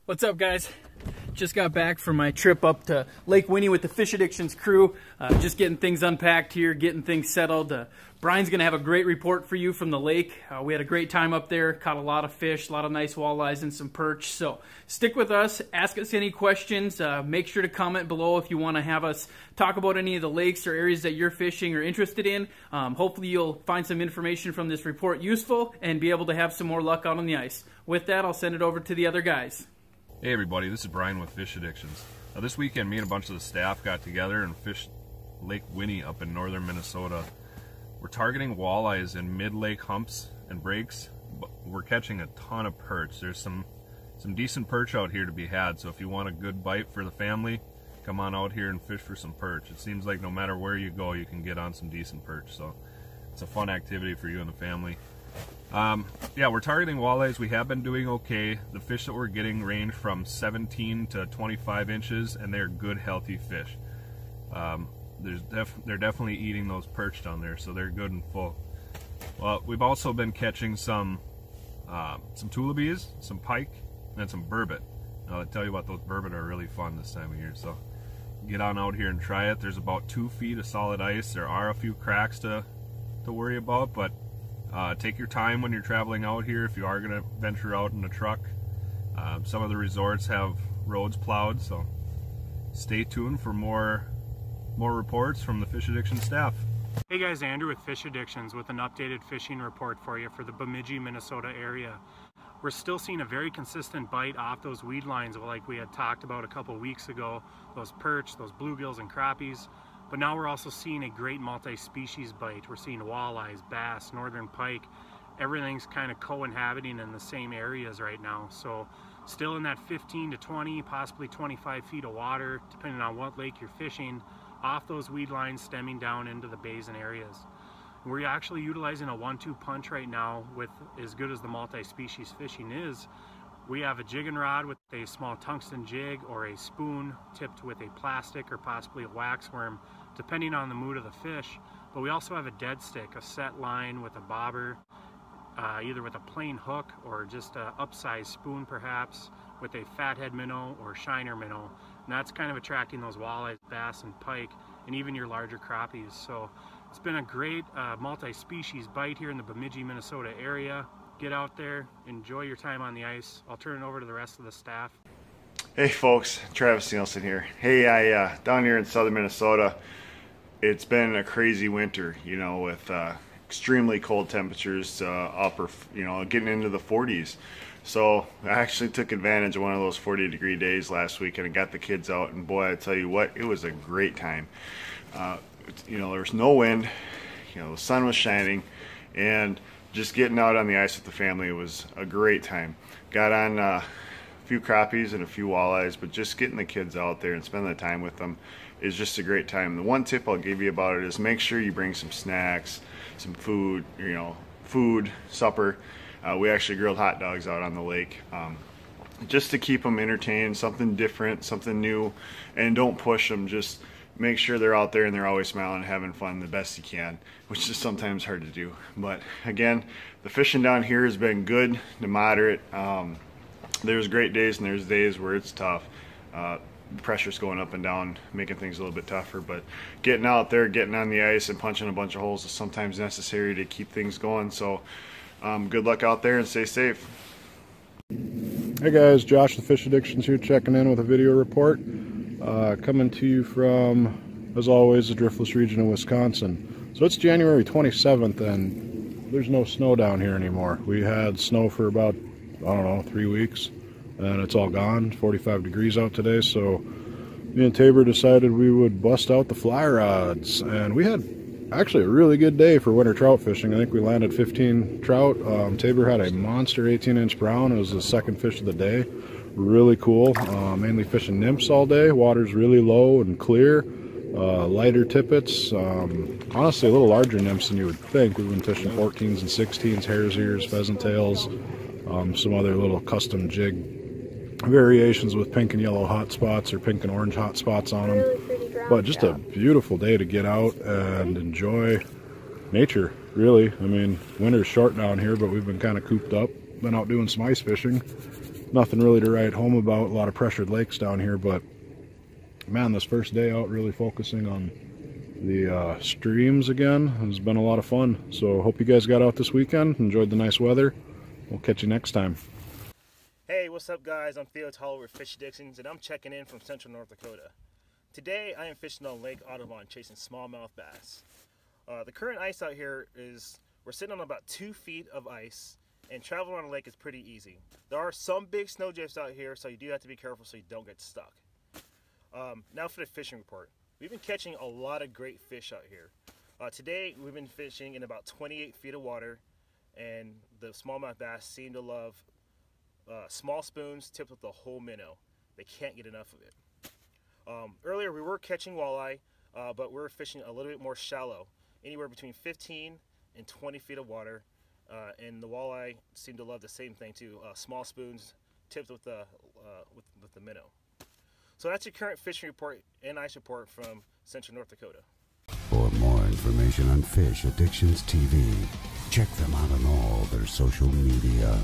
What's up, guys? Just got back from my trip up to Lake Winnie with the Fish Addictions crew. Just getting things unpacked here, getting things settled. Brian's going to have a great report for you from the lake. We had a great time up there, caught a lot of fish, a lot of nice walleyes and some perch. So stick with us, ask us any questions. Make sure to comment below if you want to have us talk about any of the lakes or areas that you're fishing or interested in. Hopefully you'll find some information from this report useful and be able to have some more luck out on the ice. With that, I'll send it over to the other guys. Hey everybody, this is Brian with Fish Addictions. This weekend me and a bunch of the staff got together and fished Lake Winnie up in northern Minnesota. We're targeting walleyes in mid-lake humps and breaks, but we're catching a ton of perch. There's some decent perch out here to be had, so if you want a good bite for the family, come on out here and fish for some perch. It seems like no matter where you go, you can get on some decent perch, so it's a fun activity for you and the family. Yeah, we're targeting walleyes. We have been doing okay. The fish that we're getting range from 17 to 25 inches, and they're good, healthy fish. They're definitely eating those perch down there, so they're good and full. Well, we've also been catching some tullabees, some pike, and some burbot. I'll tell you what, those burbot are really fun this time of year, so get on out here and try it. There's about 2 feet of solid ice. There are a few cracks to worry about, but take your time when you're traveling out here if you are going to venture out in a truck. Some of the resorts have roads plowed, so stay tuned for more reports from the Fish Addiction staff. Hey guys, Andrew with Fish Addictions with an updated fishing report for you for the Bemidji, Minnesota area. We're still seeing a very consistent bite off those weed lines like we had talked about a couple weeks ago, those perch, those bluegills and crappies. But now we're also seeing a great multi-species bite. We're seeing walleyes, bass, northern pike. Everything's kind of co-inhabiting in the same areas right now. So still in that 15 to 20, possibly 25 feet of water, depending on what lake you're fishing, off those weed lines stemming down into the basin areas. We're actually utilizing a 1-2 punch right now with as good as the multi-species fishing is. We have a jigging rod with a small tungsten jig or a spoon tipped with a plastic or possibly a wax worm, depending on the mood of the fish. But we also have a dead stick, a set line with a bobber, either with a plain hook or just an upsized spoon perhaps, with a fathead minnow or shiner minnow. And that's kind of attracting those walleyes, bass and pike, and even your larger crappies. So it's been a great multi-species bite here in the Bemidji, Minnesota area. Get out there, enjoy your time on the ice. I'll turn it over to the rest of the staff. Hey folks, Travis Nielsen here. Hey, down here in southern Minnesota, it's been a crazy winter, you know, with extremely cold temperatures, getting into the 40s. So I actually took advantage of one of those 40-degree days last weekend and got the kids out, and boy, I tell you what, it was a great time. There was no wind, the sun was shining, and just getting out on the ice with the family was a great time. Got on a few crappies and a few walleyes, but just getting the kids out there and spending the time with them is just a great time. The one tip I'll give you about it is make sure you bring some snacks, some food, supper. We actually grilled hot dogs out on the lake, just to keep them entertained, something different, something new, and don't push them. Just make sure they're out there and they're always smiling and having fun the best you can, which is sometimes hard to do. But again, the fishing down here has been good to moderate. There's great days and there's days where it's tough. Pressure's going up and down, making things a little bit tougher, but getting out there, getting on the ice and punching a bunch of holes is sometimes necessary to keep things going. So good luck out there and stay safe. Hey guys, Josh the Fish Addictions here, checking in with a video report. Coming to you from, as always, the driftless region of Wisconsin. So it's January 27th and there's no snow down here anymore. We had snow for about, 3 weeks, and it's all gone. 45 degrees out today, so me and Tabor decided we would bust out the fly rods, and we had actually a really good day for winter trout fishing. I think we landed 15 trout. Tabor had a monster 18-inch brown. It was the second fish of the day. Really cool. Mainly fishing nymphs all day. Water's really low and clear. Lighter tippets. Honestly, a little larger nymphs than you would think. We've been fishing 14s and 16s, hare's ears, pheasant tails, some other little custom jig variations with pink and yellow hot spots or pink and orange hot spots on them. But just a beautiful day to get out and enjoy nature, really. I mean, winter's short down here, but we've been kind of cooped up, been out doing some ice fishing. nothing really to write home about. A lot of pressured lakes down here, but man, this first day out really focusing on the streams again has been a lot of fun. So hope you guys got out this weekend, enjoyed the nice weather. We'll catch you next time. Hey, what's up guys? I'm Theo Toller with Fish Addictions, and I'm checking in from central North Dakota. Today I am fishing on Lake Audubon chasing smallmouth bass. The current ice out here is, we're sitting on about 2 feet of ice, and traveling on the lake is pretty easy. There are some big snow drifts out here, so you do have to be careful so you don't get stuck. Now for the fishing report. We've been catching a lot of great fish out here. Today we've been fishing in about 28 feet of water, and the smallmouth bass seem to love small spoons tipped with a whole minnow. They can't get enough of it. Earlier we were catching walleye, but we're fishing a little bit more shallow, anywhere between 15 and 20 feet of water, and the walleye seem to love the same thing too, small spoons tipped with the minnow. So that's your current fishing report and ice report from central North Dakota. For more information on Fish Addictions TV, check them out on all their social media.